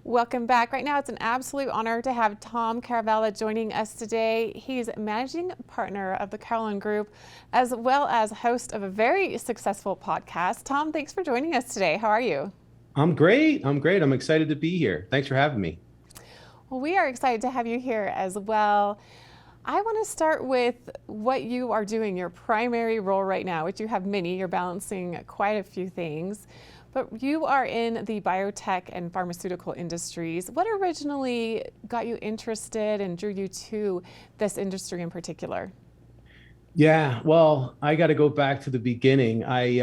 Welcome back. Right now, it's an absolute honor to have Tom Caravella joining us today. He's managing partner of the Carolan Group, as well as host of a very successful podcast. Tom, thanks for joining us today. How are you? I'm great. I'm excited to be here. Thanks for having me. Well, we are excited to have you here as well. I want to start with what you are doing, your primary role right now, which you have many. You're balancing quite a few things. But you are in the biotech and pharmaceutical industries. What originally got you interested and drew you to this industry in particular? Yeah, well, I got to go back to the beginning. I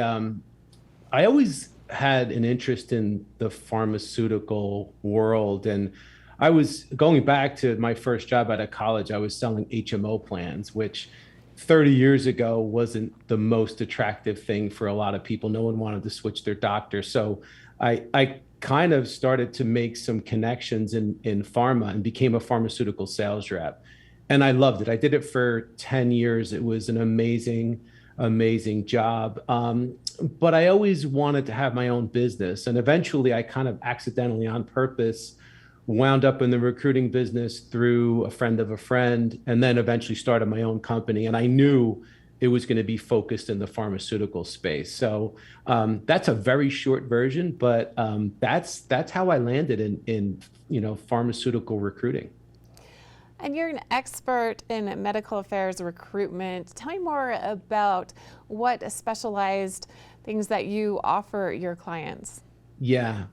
always had an interest in the pharmaceutical world, and I was going back to my first job out of college. I was selling HMO plans, which 30 years ago wasn't the most attractive thing for a lot of people. No one wanted to switch their doctor. So I kind of started to make some connections in pharma and became a pharmaceutical sales rep. And I loved it. I did it for 10 years. It was an amazing job. But I always wanted to have my own business. And eventually I kind of accidentally on purpose wound up in the recruiting business through a friend of a friend, and then eventually started my own company. And I knew it was going to be focused in the pharmaceutical space. So that's a very short version, but that's how I landed in pharmaceutical recruiting. And you're an expert in medical affairs recruitment. Tell me more about what specialized things that you offer your clients. Yeah.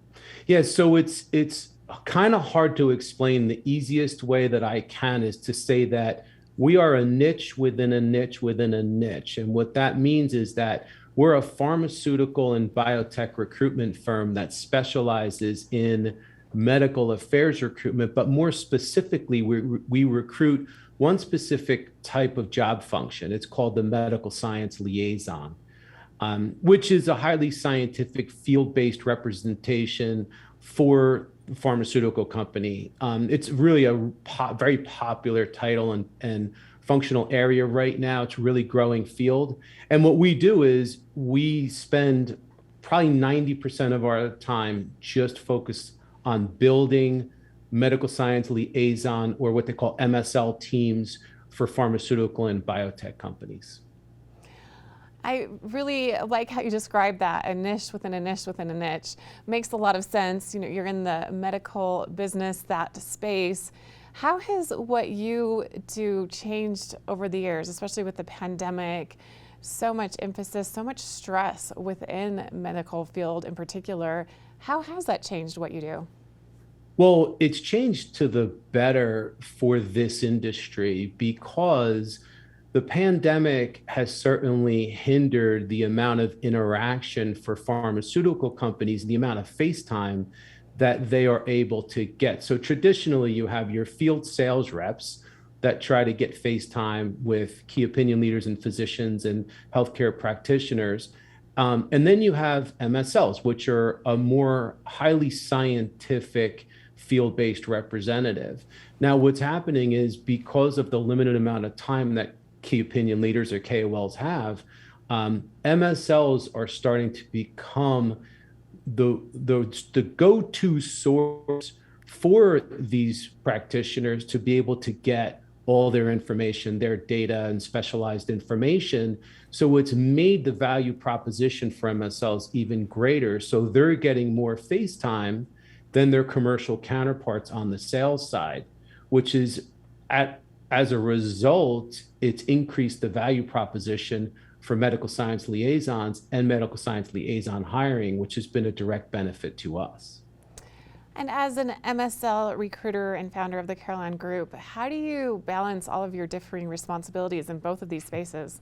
Yeah. So it's kind of hard to explain. The easiest way that I can is to say that we are a niche within a niche within a niche. And what that means is that we're a pharmaceutical and biotech recruitment firm that specializes in medical affairs recruitment, but more specifically, we recruit one specific type of job function. It's called the medical science liaison, which is a highly scientific field-based representation for the pharmaceutical company. It's really a very popular title and functional area right now. It's a really growing field. And what we do is we spend probably 90% of our time just focused on building medical science liaison, or what they call MSL teams, for pharmaceutical and biotech companies. I really like how you describe that, a niche within a niche within a niche. Makes a lot of sense. You know, you're in the medical business, that space. How has what you do changed over the years, especially with the pandemic? So much emphasis, so much stress within medical field in particular. How has that changed what you do? Well, it's changed to the better for this industry because the pandemic has certainly hindered the amount of interaction for pharmaceutical companies, the amount of face time that they are able to get. So traditionally, you have your field sales reps that try to get face time with key opinion leaders and physicians and healthcare practitioners. And then you have MSLs, which are a more highly scientific field-based representative. Now, what's happening is, because of the limited amount of time that key opinion leaders or KOLs have, MSLs are starting to become the go-to source for these practitioners to be able to get all their information, their data and specialized information. So it's made the value proposition for MSLs even greater. So they're getting more face time than their commercial counterparts on the sales side, which is as a result, it's increased the value proposition for medical science liaisons and medical science liaison hiring, which has been a direct benefit to us. And as an MSL recruiter and founder of the Carolan Group, how do you balance all of your differing responsibilities in both of these spaces?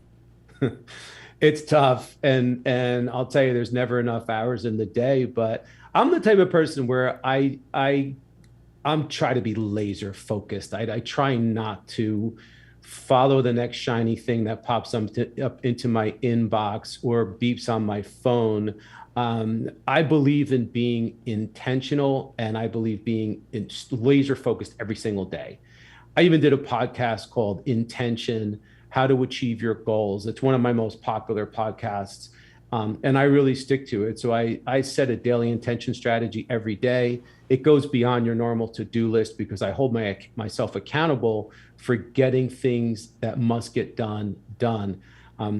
It's tough, and I'll tell you, there's never enough hours in the day. But I'm the type of person where I'm trying to be laser focused. I try not to follow the next shiny thing that pops up into my inbox or beeps on my phone. I believe in being intentional, and I believe being laser focused every single day. I even did a podcast called Intention: How to Achieve Your Goals. It's one of my most popular podcasts. And I really stick to it. So I set a daily intention strategy every day. It goes beyond your normal to-do list because I hold myself accountable for getting things that must get done.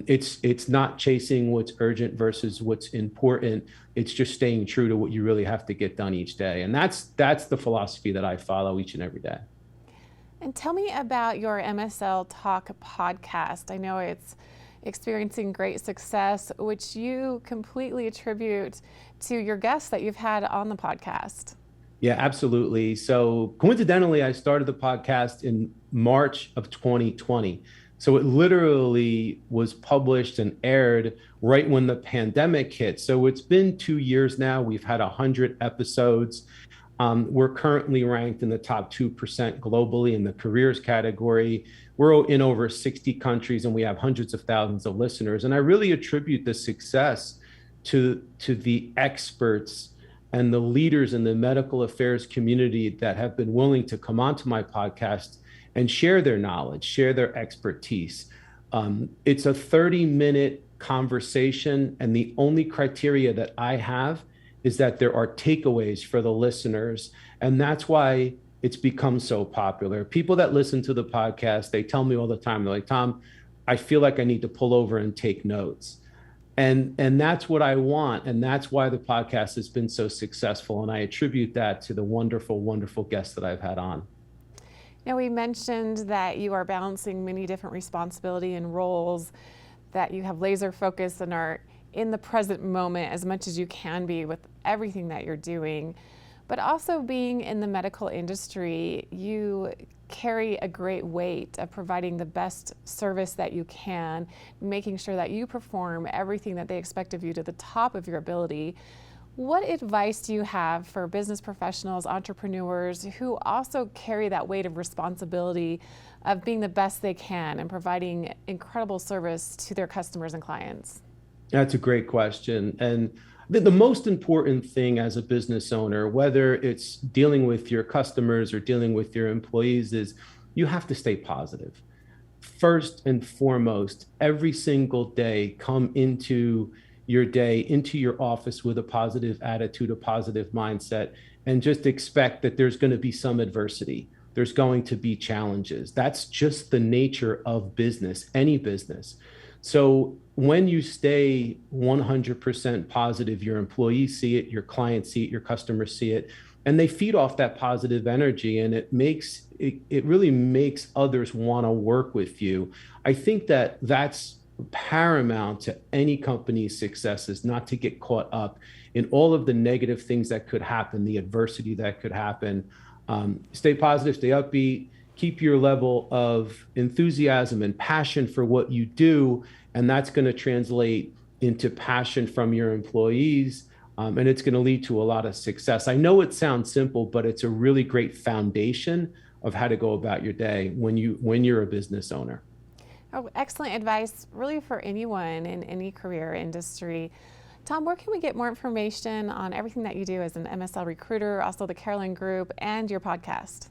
It's not chasing what's urgent versus what's important. It's just staying true to what you really have to get done each day. And that's the philosophy that I follow each and every day. And tell me about your MSL Talk podcast. I know it's experiencing great success, which you completely attribute to your guests that you've had on the podcast. Yeah, absolutely. So coincidentally, I started the podcast in March of 2020. So it literally was published and aired right when the pandemic hit. So it's been 2 years now. We've had 100 episodes. We're currently ranked in the top 2% globally in the careers category. We're in over 60 countries and we have hundreds of thousands of listeners. And I really attribute the success to the experts and the leaders in the medical affairs community that have been willing to come onto my podcast and share their knowledge, share their expertise. It's a 30-minute conversation, and the only criteria that I have is that there are takeaways for the listeners. And that's why it's become so popular. People that listen to the podcast, they tell me all the time, they're like, Tom, I feel like I need to pull over and take notes. And that's what I want. And that's why the podcast has been so successful. And I attribute that to the wonderful, wonderful guests that I've had on. Now, we mentioned that you are balancing many different responsibility and roles, that you have laser focus and are in the present moment as much as you can be with everything that you're doing. But also being in the medical industry, you carry a great weight of providing the best service that you can, making sure that you perform everything that they expect of you to the top of your ability. What advice do you have for business professionals, entrepreneurs who also carry that weight of responsibility of being the best they can and providing incredible service to their customers and clients? That's a great question. And the most important thing as a business owner, whether it's dealing with your customers or dealing with your employees, is you have to stay positive. First and foremost, every single day, come into your day, into your office with a positive attitude, a positive mindset, and just expect that there's going to be some adversity. There's going to be challenges. That's just the nature of business, any business. So when you stay 100% positive, your employees see it, your clients see it, your customers see it, and they feed off that positive energy, and it really makes others want to work with you. I think that that's paramount to any company's success, is not to get caught up in all of the negative things that could happen, the adversity that could happen. Stay positive, stay upbeat, keep your level of enthusiasm and passion for what you do, and that's going to translate into passion from your employees, and it's going to lead to a lot of success. I know it sounds simple, but it's a really great foundation of how to go about your day when you're a business owner. Oh, excellent advice, really, for anyone in any career industry. Tom, where can we get more information on everything that you do as an MSL recruiter, also the Carolyn Group, and your podcast?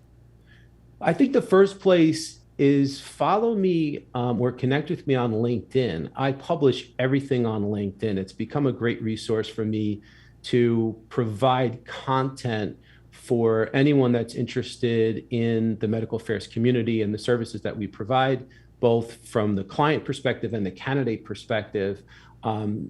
I think the first place is follow me or connect with me on LinkedIn. I publish everything on LinkedIn. It's become a great resource for me to provide content for anyone that's interested in the medical affairs community and the services that we provide, both from the client perspective and the candidate perspective.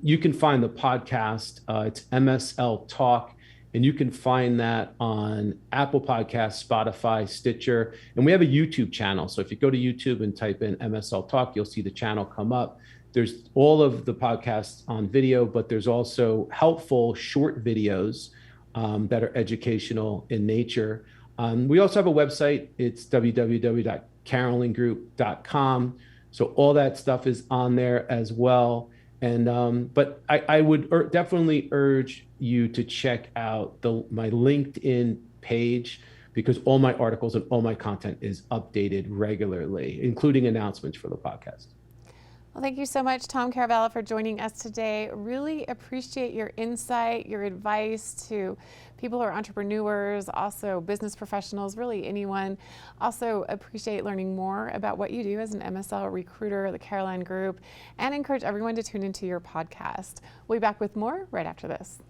You can find the podcast, it's MSL Talk, and you can find that on Apple Podcasts, Spotify, Stitcher, and we have a YouTube channel. So if you go to YouTube and type in MSL Talk, you'll see the channel come up. There's all of the podcasts on video, but there's also helpful short videos that are educational in nature. We also have a website. It's www.carolyngroup.com. So all that stuff is on there as well. And but I would definitely urge you to check out my LinkedIn page, because all my articles and all my content is updated regularly, including announcements for the podcast. Well, thank you so much, Tom Caravella, for joining us today. Really appreciate your insight, your advice to people who are entrepreneurs, also business professionals, really anyone. Also appreciate learning more about what you do as an MSL recruiter, the Caroline Group, and encourage everyone to tune into your podcast. We'll be back with more right after this.